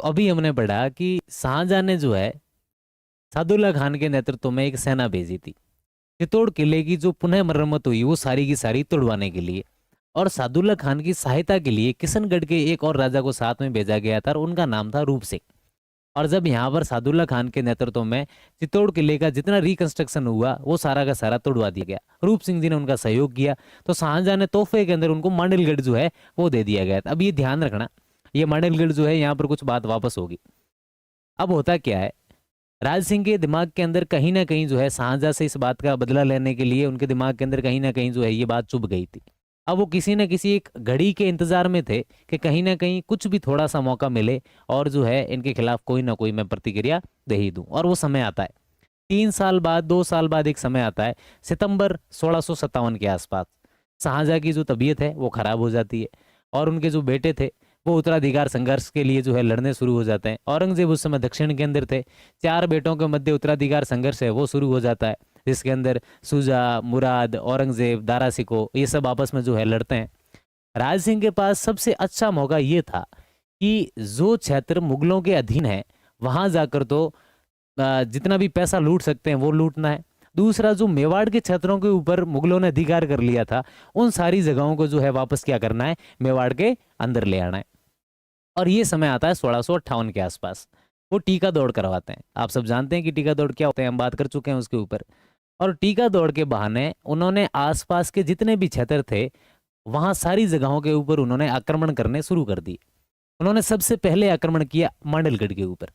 तो अभी हमने पढ़ा कि शाहजहां ने जो है सादुल्ला खान के नेतृत्व में एक सेना भेजी थी चित्तौड़ किले की जो पुनः मरम्मत हुई वो सारी की सारी तोड़वाने के लिए। और सादुल्ला खान की सहायता के लिए किशनगढ़ के एक और राजा को साथ में भेजा गया था और उनका नाम था रूप सिंह। और जब यहाँ पर सादुल्ला खान के नेतृत्व में चित्तौड़ किले का जितना रिकंस्ट्रक्शन हुआ वो सारा का सारा तोड़वा दिया गया। रूप सिंह जी ने उनका सहयोग किया। तो शाहजहां ने तोहफे के अंदर उनको मांडलगढ़ जो है वो दे दिया गया था। अब ये ध्यान रखना, ये मांडलगढ़ जो है यहाँ पर कुछ बात वापस होगी। अब होता क्या है, राज सिंह के दिमाग के अंदर कहीं ना कहीं जो है शाहजहां से इस बात का बदला लेने के लिए उनके दिमाग के अंदर कहीं ना कहीं जो है ये बात चुभ गई थी। अब वो किसी न किसी एक घड़ी के इंतजार में थे कि कहीं ना कहीं कुछ भी थोड़ा सा मौका मिले और जो है इनके खिलाफ कोई ना कोई मैं प्रतिक्रिया दे ही दूं। और वो समय आता है 3 साल बाद, 2 साल बाद एक समय आता है सितंबर 1657 के आसपास। शाहजहां की जो तबीयत है वो खराब हो जाती है और उनके जो बेटे थे वो उत्तराधिकार संघर्ष के लिए जो है लड़ने शुरू हो जाते हैं। औरंगजेब उस समय दक्षिण के अंदर थे। 4 बेटों के मध्य उत्तराधिकार संघर्ष है वो शुरू हो जाता है, जिसके अंदर सुजा, मुराद, औरंगजेब, दारा सिको ये सब आपस में जो है लड़ते हैं। राज सिंह के पास सबसे अच्छा मौका ये था कि जो क्षेत्र मुगलों के अधीन है वहां जाकर तो जितना भी पैसा लूट सकते हैं वो लूटना है। दूसरा, जो मेवाड़ के क्षेत्रों के ऊपर मुगलों ने अधिकार कर लिया था उन सारी जगहों को जो है वापस क्या करना है, मेवाड़ के अंदर ले आना है। और ये समय आता है 1658 के आसपास। वो टीका दौड़ करवाते हैं। आप सब जानते हैं कि टीका दौड़ क्या होते हैं, हम बात कर चुके हैं उसके ऊपर। और टीका दौड़ के बहाने उन्होंने आसपास के जितने भी क्षेत्र थे वहां सारी जगहों के ऊपर उन्होंने आक्रमण करने शुरू कर दिए। उन्होंने सबसे पहले आक्रमण किया मांडलगढ़ के ऊपर।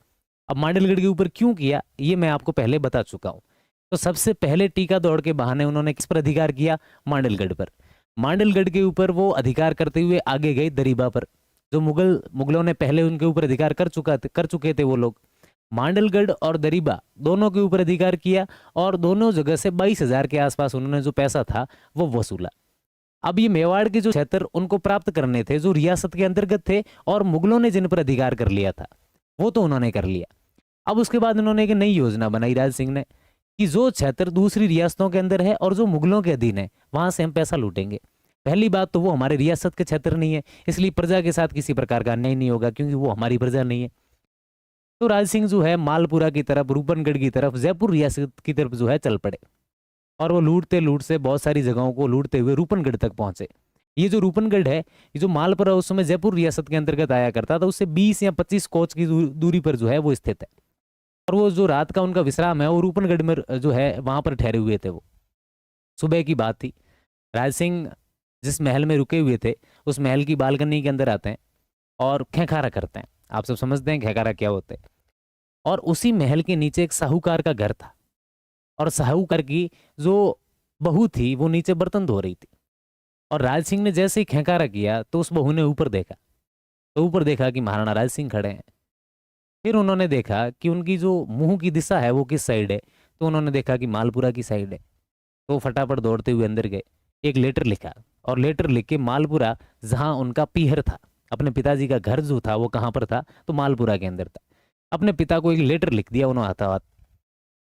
अब मांडलगढ़ के ऊपर क्यों किया ये मैं आपको पहले बता चुका हूं। तो सबसे पहले टीका दौड़ के बहाने उन्होंने किस पर अधिकार किया, मांडलगढ़ पर। मांडलगढ़ के ऊपर वो अधिकार करते हुए आगे गए दरीबा पर। जो मुगलों ने पहले उनके ऊपर अधिकार कर चुके थे वो लोग। मांडलगढ़ और दरीबा दोनों के ऊपर अधिकार किया और दोनों जगह से 22,000 के आसपास उन्होंने जो पैसा था वो वसूला। अब ये मेवाड़ के जो क्षेत्र उनको प्राप्त करने थे जो रियासत के अंतर्गत थे और मुगलों ने जिन पर अधिकार कर लिया था वो तो उन्होंने कर लिया। अब उसके बाद उन्होंने एक नई योजना बनाई राज सिंह ने कि जो क्षेत्र दूसरी रियासतों के अंदर है और जो मुगलों के अधीन है वहां से हम पैसा लूटेंगे। पहली बात तो वो हमारे रियासत के क्षेत्र नहीं है, इसलिए प्रजा के साथ किसी प्रकार का अन्याय नहीं होगा क्योंकि वो हमारी प्रजा नहीं है। तो राज सिंह जो है मालपुरा की तरफ, रूपनगढ़ की तरफ, जयपुर रियासत की तरफ जो है चल पड़े। और वो लूटते लूट से बहुत सारी जगहों को लूटते हुए रूपनगढ़ तक पहुंचे। ये जो रूपनगढ़ है, ये जो मालपुरा उस समय जयपुर रियासत के अंतर्गत आया करता था, उससे 20 या 25 कोच की दूरी पर जो है वो स्थित है। और वो जो रात का उनका विश्राम है वो रूपनगढ़ में जो है वहां पर ठहरे हुए थे। वो सुबह की बात थी। राज सिंह जिस महल में रुके हुए थे उस महल की बालकनी के अंदर आते हैं और खेखारा करते हैं। आप सब समझते हैं खेखारा क्या होता है। और उसी महल के नीचे एक साहूकार का घर था और साहूकार की जो बहू थी वो नीचे बर्तन धो रही थी। और राज सिंह ने जैसे ही खेकारा किया तो उस बहू ने ऊपर देखा। तो ऊपर देखा कि महाराणा राज सिंह खड़े हैं। फिर उन्होंने देखा कि उनकी जो मुंह की दिशा है वो किस साइड है। तो उन्होंने देखा कि मालपुरा की साइड है। तो फटाफट दौड़ते हुए अंदर गए, एक लेटर लिखा और लेटर लिख के मालपुरा जहां उनका पीहर था, अपने पिताजी का घर जो था वो कहाँ पर था, तो मालपुरा के अंदर था। अपने पिता को एक लेटर लिख दिया उन्होंने हाथाहाथ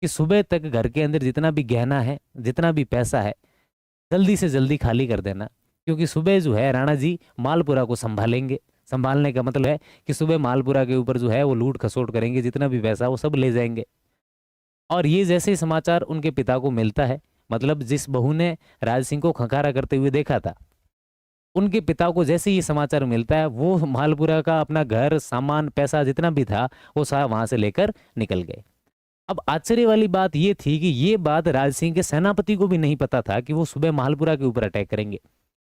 कि सुबह तक घर के अंदर जितना भी गहना है, जितना भी पैसा है, जल्दी से जल्दी खाली कर देना, क्योंकि सुबह जो है राणा जी मालपुरा को संभालेंगे। संभालने का मतलब है कि सुबह मालपुरा के ऊपर जो है वो लूट खसोट करेंगे, जितना भी पैसा वो सब ले जाएंगे। और ये जैसे ही समाचार उनके पिता को मिलता है, मतलब जिस बहू ने राज सिंह को खंखारा करते हुए देखा था, उनके पिता को जैसे ही ये समाचार मिलता है वो मालपुरा का अपना घर, सामान, पैसा जितना भी था वो सारा वहां से लेकर निकल गए। अब आश्चर्य वाली बात ये थी कि ये बात राज सिंह के सेनापति को भी नहीं पता था कि वो सुबह मालपुरा के ऊपर अटैक करेंगे।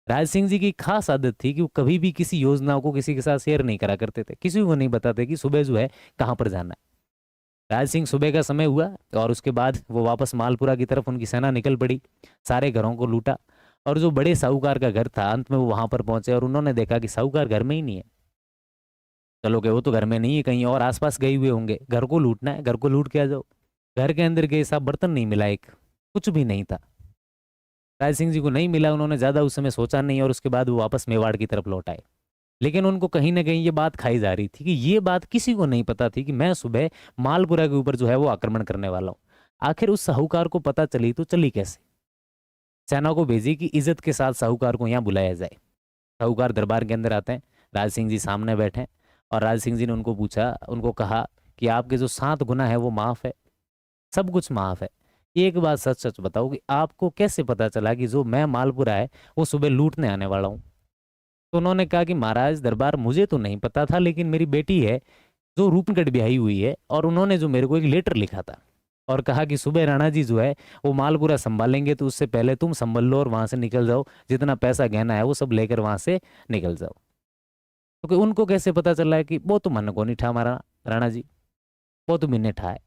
राज सिंह जी की खास आदत थी कि वो कभी भी किसी योजना को किसी के साथ शेयर नहीं करा करते थे, किसी को नहीं बताते कि सुबह जो है कहाँ पर जाना है। राज सिंह सुबह का समय हुआ और उसके बाद वो वापस मालपुरा की तरफ उनकी सेना निकल पड़ी, सारे घरों को लूटा। और जो बड़े साहूकार का घर था, अंत में वो वहां पर पहुंचे और उन्होंने देखा कि साहूकार घर में ही नहीं है। चलो कि वो तो घर में नहीं है, कहीं और आसपास गए हुए होंगे, घर को लूटना है, घर को लूट के आ जाओ। घर के अंदर गए, साहब बर्तन नहीं मिला, एक कुछ भी नहीं था। राज सिंह जी को नहीं मिला, उन्होंने ज्यादा उस समय सोचा नहीं और उसके बाद वो वापस मेवाड़ की तरफ लौट आए। लेकिन उनको कहीं ना कहीं ये बात खाई जा रही थी कि ये बात किसी को नहीं पता थी कि मैं सुबह मालपुरा के ऊपर जो है वो आक्रमण करने वाला हूँ। आखिर उस साहूकार को पता चली तो चली कैसे। सेना को भेजी कि इज्जत के साथ साहूकार को यहाँ बुलाया जाए। साहूकार दरबार के अंदर आते हैं, राज सिंह जी सामने बैठे हैं और राज सिंह जी ने उनको पूछा, उनको कहा कि आपके जो 7 गुना है वो माफ़ है, सब कुछ माफ़ है। एक बात सच सच बताओ कि आपको कैसे पता चला कि जो मैं मालपुरा है वो सुबह लूटने आने वाला हूँ? तो उन्होंने कहा कि महाराज दरबार मुझे तो नहीं पता था, लेकिन मेरी बेटी है जो रूपनगढ़ ब्याही हुई है, और उन्होंने जो मेरे को एक लेटर लिखा था और कहा कि सुबह राणा जी जो है वो मालपुरा संभालेंगे, तो उससे पहले तुम संभल लो और वहां से निकल जाओ, जितना पैसा गहना है वो सब लेकर वहां से निकल जाओ। क्योंकि उनको कैसे पता चला है कि वो तो मन को नहीं ठा हमारा राणा जी, वो तो मैंने ठा है।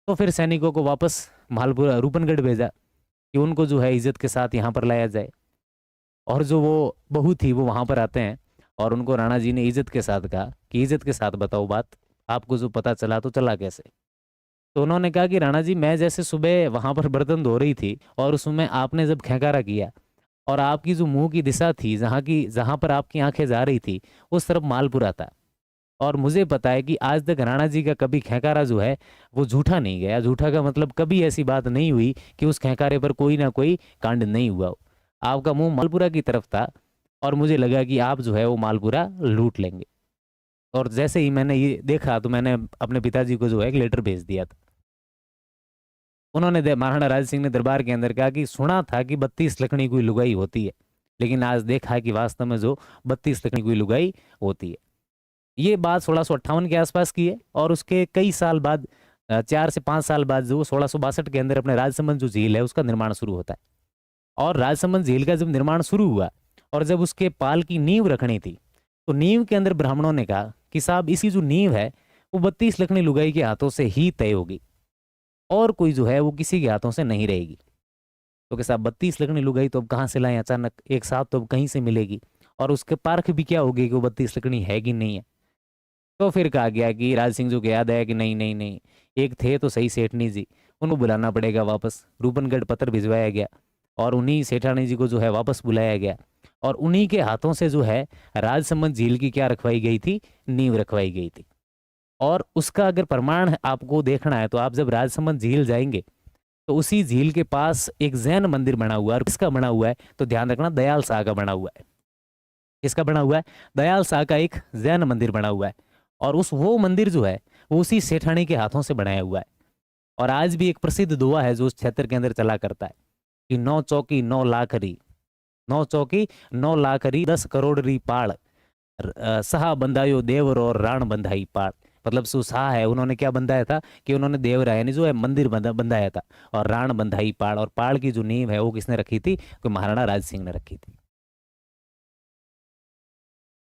तो फिर सैनिकों को वापस मालपुरा रूपनगढ़ भेजा कि उनको जो है इज्जत के साथ यहाँ पर लाया जाए। और जो वो बहू थी वो वहां पर आते हैं और उनको राणा जी ने इज्जत के साथ कहा कि इज्जत के साथ बताओ बात, आपको जो पता चला तो चला कैसे? तो उन्होंने कहा कि राणा जी मैं जैसे सुबह वहां पर बर्तन धो रही थी और उसमें आपने जब खैकारा किया और आपकी जो मुंह की दिशा थी, जहां पर आपकी आंखें जा रही थी उस तरफ मालपुरा था। और मुझे पता है कि आज तक राणा जी का कभी खैकारा जो है वो झूठा नहीं गया। झूठा का मतलब कभी ऐसी बात नहीं हुई कि उस खैकारे पर कोई ना कोई कांड नहीं हुआ हो। आपका मुंह मालपुरा की तरफ था और मुझे लगा कि आप जो है वो मालपुरा लूट लेंगे। और जैसे ही मैंने ये देखा तो मैंने अपने पिताजी को जो है एक लेटर भेज दिया था। उन्होंने महाराणा राज सिंह ने दरबार के अंदर कहा कि सुना था कि 32 लकड़ी कोई लुगाई होती है, लेकिन आज देखा है कि वास्तव में जो 32 लकड़ी कोई लुगाई होती है। ये बात 1658 के आसपास की है। और उसके कई साल बाद 4 से 5 साल बाद जो 1662 के अंदर अपने राजसमंद जो झील है उसका निर्माण शुरू होता है। और राजसमंद झील का जब निर्माण शुरू हुआ और जब उसके पाल की नींव रखनी थी, तो नींव के अंदर ब्राह्मणों ने कहा कि साहब इसकी जो नींव है वो 32 लखनी लुगाई के हाथों से ही तय होगी और कोई जो है वो किसी के हाथों से नहीं रहेगी। तो कि साहब 32 लखनी लुगाई तो अब कहाँ से लाएं अचानक एक साथ, तो अब कहीं से मिलेगी और उसके पारख भी क्या होगी कि वो 32 लकड़ी है कि नहीं है। तो फिर कहा गया कि राज सिंह जी को याद आया कि नहीं नहीं नहीं, एक थे तो सही सेठनी जी, उनको बुलाना पड़ेगा वापस। रूपनगढ़ पत्र भिजवाया गया और उन्हीं सेठानी जी को जो है वापस बुलाया गया और उन्हीं के हाथों से जो है राजसमंद झील की क्या रखवाई गई थी, नींव रखवाई गई थी। और उसका अगर प्रमाण आपको देखना है तो आप जब राजसमंद झील जाएंगे तो उसी झील के पास एक जैन मंदिर बना हुआ है। किसका बना हुआ है तो ध्यान रखना, दयाल शाह का बना हुआ है। किसका बना हुआ है? दयाल शाह का एक जैन मंदिर बना हुआ है। और वो मंदिर जो है वो उसी सेठानी के हाथों से बनाया हुआ है। और आज भी एक प्रसिद्ध दुआ है जो उस क्षेत्र के अंदर चला करता है कि 9 चौकी 9 लाखरी, 9 चौकी 9 लाखरी 10 करोड़ री पाड़, सहा बंधायो देवर और राण बंधाई पाड़। मतलब सुसाह है, उन्होंने क्या बंधाया था कि उन्होंने देवरा यानी जो है मंदिर बंधाया था, और राण बंधाई पाड़, और पाड़ की जो नींव है वो किसने रखी थी? तो महाराणा राज सिंह ने रखी थी।